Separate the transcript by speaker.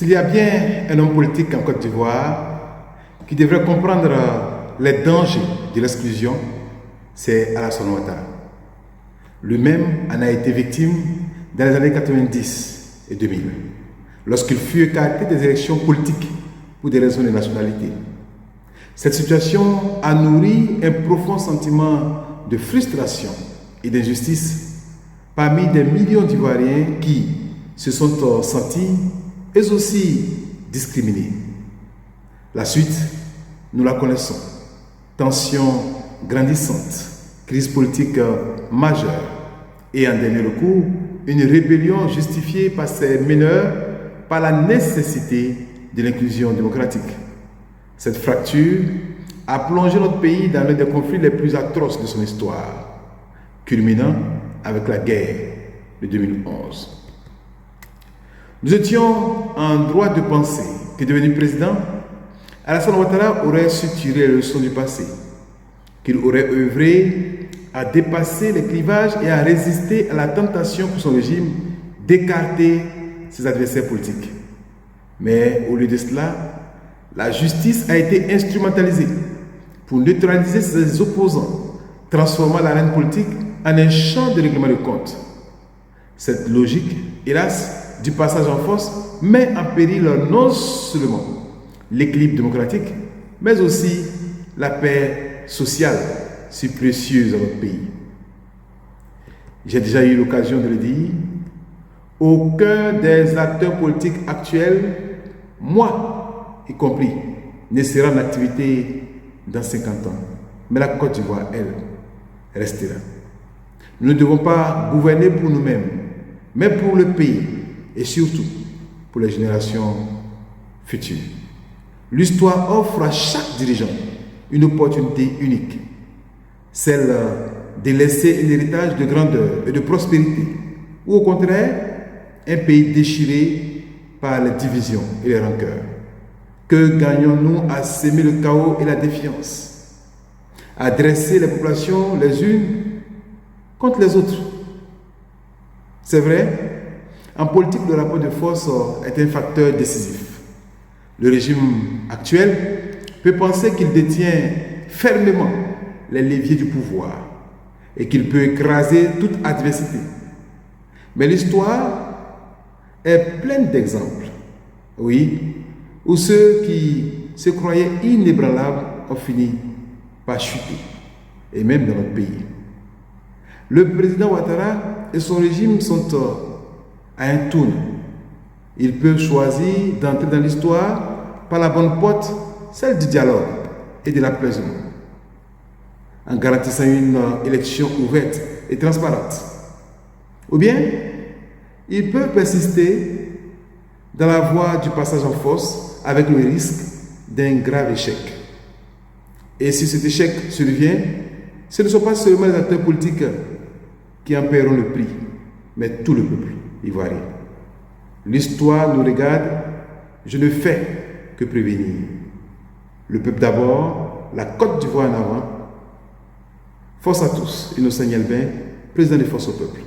Speaker 1: S'il y a bien un homme politique en Côte d'Ivoire qui devrait comprendre les dangers de l'exclusion, c'est Alassane Ouattara. Lui-même en a été victime dans les années 90 et 2000, lorsqu'il fut écarté des élections politiques pour des raisons de nationalité. Cette situation a nourri un profond sentiment de frustration et d'injustice parmi des millions d'Ivoiriens qui se sont sentis eux aussi discriminés. La suite, nous la connaissons. Tensions grandissantes, crise politique majeure et en dernier recours, une rébellion justifiée par ses meneurs par la nécessité de l'inclusion démocratique. Cette fracture a plongé notre pays dans l'un des conflits les plus atroces de son histoire, culminant avec la guerre de 2011. Nous étions en droit de penser que devenu président, Alassane Ouattara aurait su tirer les leçons du passé, qu'il aurait œuvré à dépasser les clivages et à résister à la tentation pour son régime d'écarter ses adversaires politiques. Mais au lieu de cela, la justice a été instrumentalisée pour neutraliser ses opposants, transformant l'arène politique en un champ de règlement de compte. Cette logique, hélas, du passage en force met en péril non seulement l'équilibre démocratique, mais aussi la paix sociale, si précieuse à notre pays. J'ai déjà eu l'occasion de le dire, aucun des acteurs politiques actuels, moi y compris, ne sera en activité dans 50 ans. Mais la Côte d'Ivoire, elle, restera. Nous ne devons pas gouverner pour nous-mêmes, mais pour le pays et surtout pour les générations futures. L'histoire offre à chaque dirigeant une opportunité unique, celle de laisser un héritage de grandeur et de prospérité, ou au contraire, un pays déchiré par les divisions et les rancœurs. Que gagnons-nous à s'aimer le chaos et la défiance, à dresser les populations les unes contre les autres? C'est vrai, en politique, le rapport de force est un facteur décisif. Le régime actuel peut penser qu'il détient fermement les leviers du pouvoir et qu'il peut écraser toute adversité. Mais l'histoire est pleine d'exemples, oui, où ceux qui se croyaient inébranlables ont fini par chuter, et même dans notre pays. Le président Ouattara et son régime sont à un tournant. Ils peuvent choisir d'entrer dans l'histoire par la bonne porte, celle du dialogue et de l'apaisement, en garantissant une élection ouverte et transparente. Ou bien, ils peuvent persister dans la voie du passage en force avec le risque d'un grave échec. Et si cet échec survient, ce ne sont pas seulement les acteurs politiques qui en paieront le prix, mais tout le peuple ivoirien. L'histoire nous regarde, je ne fais que prévenir. Le peuple d'abord, la Côte d'Ivoire en avant. Force à tous, Innocent Nyelbin, président des Forces au peuple.